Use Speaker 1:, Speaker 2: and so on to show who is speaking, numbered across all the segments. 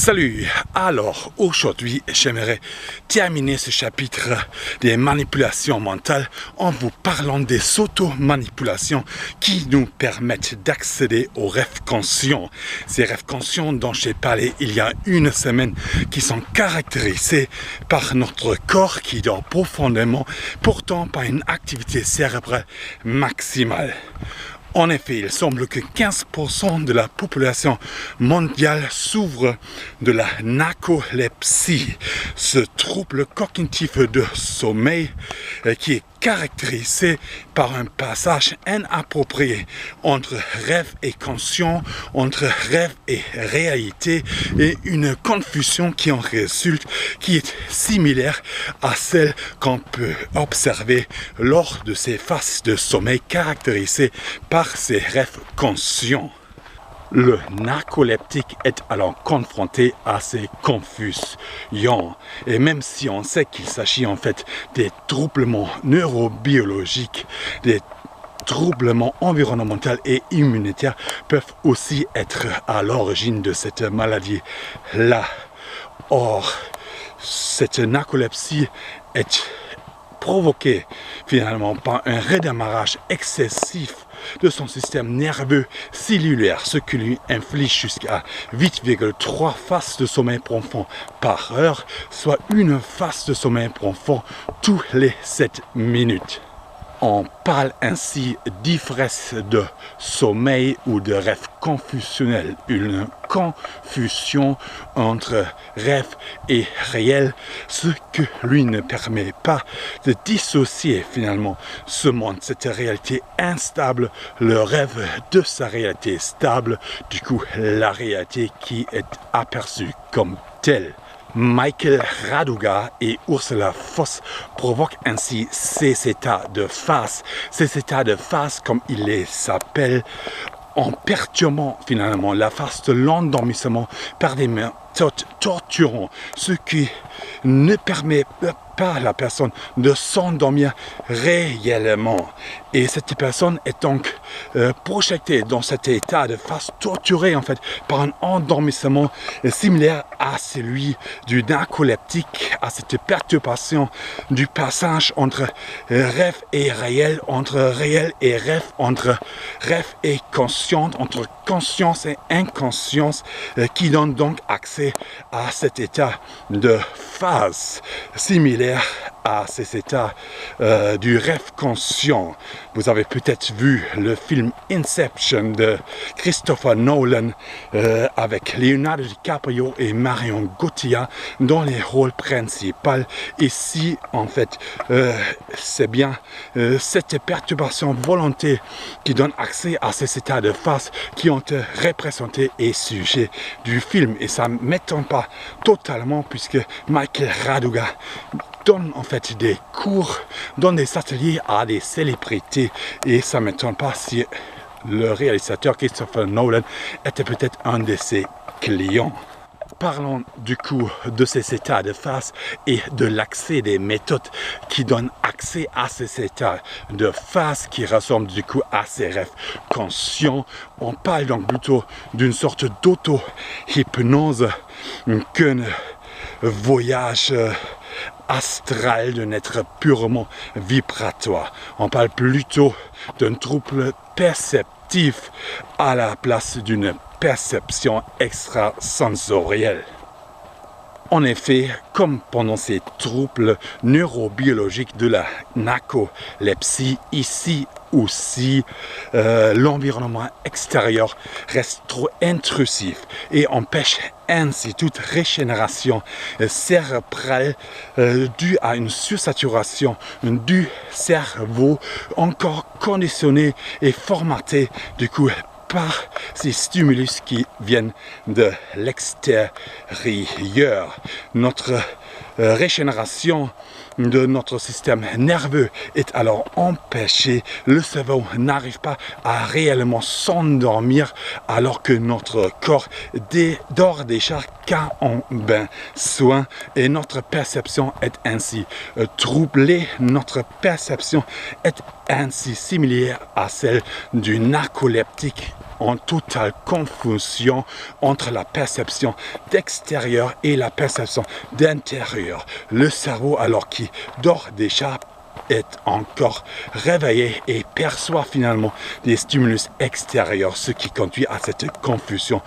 Speaker 1: Salut! Alors, aujourd'hui, j'aimerais terminer ce chapitre des manipulations mentales en vous parlant des auto-manipulations qui nous permettent d'accéder aux rêves conscients. Ces rêves conscients dont j'ai parlé il y a une semaine, qui sont caractérisés par notre corps qui dort profondément, pourtant par une activité cérébrale maximale. En effet, il semble que 15% de la population mondiale souffre de la narcolepsie, ce trouble cognitif de sommeil qui est caractérisé par un passage inapproprié entre rêve et conscient, entre rêve et réalité, et une confusion qui en résulte, qui est similaire à celle qu'on peut observer lors de ces phases de sommeil caractérisées par ces rêves conscients. Le narcoleptique est alors confronté à ces confusions. Et même si on sait qu'il s'agit en fait des troublements neurobiologiques, des troublements environnementaux et immunitaires peuvent aussi être à l'origine de cette maladie-là. Or, cette narcolepsie est provoquée finalement par un redémarrage excessif de son système nerveux cellulaire, ce qui lui inflige jusqu'à 8,3 phases de sommeil profond par heure, soit une phase de sommeil profond tous les 7 minutes. On parle ainsi d'ivresse de sommeil ou de rêve confusionnel, une confusion entre rêve et réel, ce que lui ne permet pas de dissocier finalement ce monde, cette réalité instable, le rêve de sa réalité stable, du coup la réalité qui est aperçue comme telle. Michael Raduga et Ursula Voss provoquent ainsi ces états de phase. Ces états de phase, comme ils les appellent, en perturbant finalement la phase de l'endormissement par des méthodes torturantes, ce qui ne permet pas à la personne de s'endormir réellement. Et cette personne est donc projetée dans cet état de phase torturée en fait par un endormissement similaire à celui du narcoleptique, à cette perturbation du passage entre rêve et réel, entre réel et rêve, entre rêve et conscience, entre conscience et inconscience, qui donne donc accès à cet état de phase similaire à ces états du rêve conscient. Vous avez peut-être vu le film Inception de Christopher Nolan avec Leonardo DiCaprio et Marion Cotillard dans les rôles principaux. Ici, en fait, c'est bien cette perturbation volontaire qui donne accès à ces états de phase qui ont été représentés et sujets du film. Et ça ne m'étonne pas totalement puisque Michael Raduga donne en fait des cours, donne des ateliers à des célébrités et ça ne m'étonne pas si le réalisateur Christopher Nolan était peut-être un de ses clients. Parlons du coup de ces états de phase et de l'accès des méthodes qui donnent accès à ces états de phase qui ressemblent du coup à ces rêves conscients. On parle donc plutôt d'une sorte d'auto-hypnose qu'un voyage astral d'un être purement vibratoire. On parle plutôt d'un trouble perceptif à la place d'une perception extrasensorielle. En effet, comme pendant ces troubles neurobiologiques de la narcolepsie, ici aussi, l'environnement extérieur reste trop intrusif et empêche ainsi toute régénération cérébrale due à une sursaturation du cerveau encore conditionné et formaté du coup par ces stimulus qui viennent de l'extérieur. Notre régénération de notre système nerveux est alors empêchée. Le cerveau n'arrive pas à réellement s'endormir alors que notre corps dort déjà quand on soin et notre perception est ainsi troublée. Notre perception est ainsi similaire à celle du narcoleptique, en totale confusion entre la perception d'extérieur et la perception d'intérieur. Le cerveau, alors qui dort déjà, est encore réveillé et perçoit finalement des stimulus extérieurs, ce qui conduit à cette confusion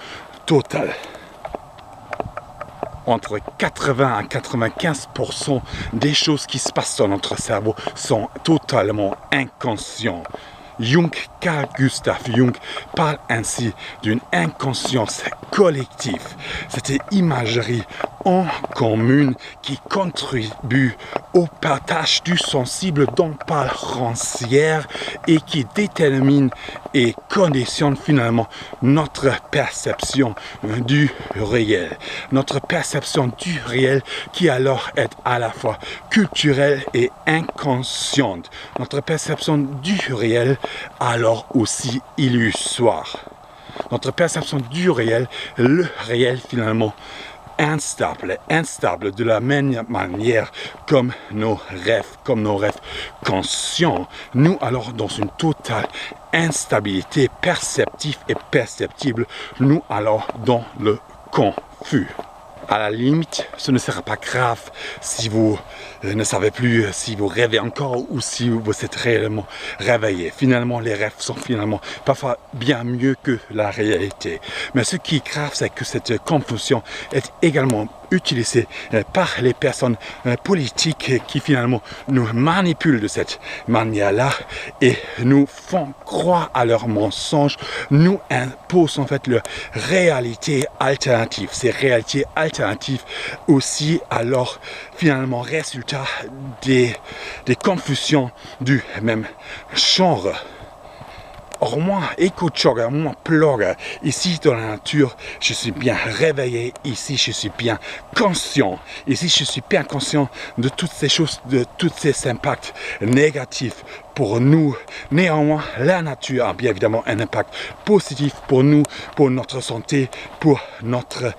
Speaker 1: totale. Entre 80 à 95% des choses qui se passent dans notre cerveau sont totalement inconscientes. Carl Gustav Jung parle ainsi d'une inconscience collective. Cette imagerie en commune qui contribue au partage du sensible dont parle Rancière et qui détermine et conditionne finalement notre perception du réel. Notre perception du réel qui alors est à la fois culturelle et inconsciente. Notre perception du réel alors aussi illusoire. Notre perception du réel, le réel finalement instable de la même manière comme nos rêves conscients. Nous alors dans une totale instabilité perceptive et perceptible, nous alors dans le confus. À la limite, ce ne sera pas grave si vous ne savez plus si vous rêvez encore ou si vous êtes réellement réveillé. Finalement, les rêves sont finalement parfois bien mieux que la réalité. Mais ce qui est grave, c'est que cette confusion est également utilisée par les personnes politiques qui finalement nous manipulent de cette manière-là et nous font croire à leurs mensonges, nous imposent en fait leur réalité alternative. Ces réalités alternatives aussi alors finalement résultat des confusions du même genre. Or moi, éco-jogger, moi, plogger, ici dans la nature, je suis bien réveillé, ici je suis bien conscient, ici je suis bien conscient de toutes ces choses, de tous ces impacts négatifs pour nous. Néanmoins, la nature a bien évidemment un impact positif pour nous, pour notre santé, pour notre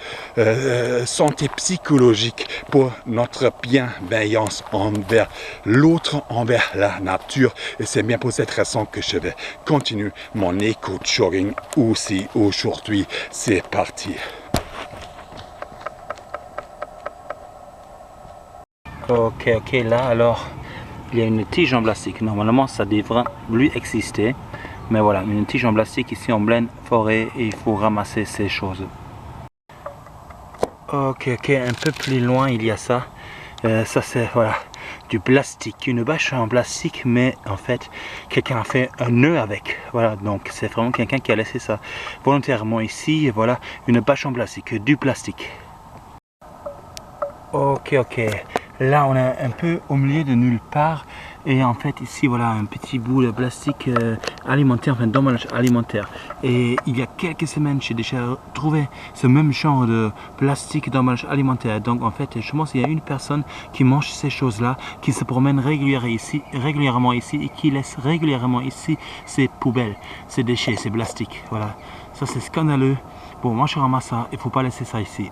Speaker 1: santé psychologique, pour notre bienveillance envers l'autre, envers la nature. Et c'est bien pour cette raison que je vais continuer mon éco-jogging aussi aujourd'hui. C'est parti.
Speaker 2: Ok, là alors, il y a une tige en plastique. Normalement, ça devrait lui exister. Mais voilà, une tige en plastique ici en pleine forêt et il faut ramasser ces choses. Ok, un peu plus loin, il y a ça. Ça, c'est voilà, du plastique. Une bâche en plastique, mais en fait, quelqu'un a fait un nœud avec. Voilà, donc c'est vraiment quelqu'un qui a laissé ça volontairement ici. Et voilà, une bâche en plastique, du plastique. Ok. Là, on est un peu au milieu de nulle part. Et en fait, ici, voilà, un petit bout de plastique alimentaire, enfin d'emballage alimentaire. Et il y a quelques semaines, j'ai déjà trouvé ce même genre de plastique d'emballage alimentaire. Donc, en fait, je pense qu'il y a une personne qui mange ces choses-là, qui se promène régulièrement ici et qui laisse régulièrement ici ses poubelles, ses déchets, ses plastiques. Voilà, ça c'est scandaleux. Bon, moi je ramasse ça, il ne faut pas laisser ça ici.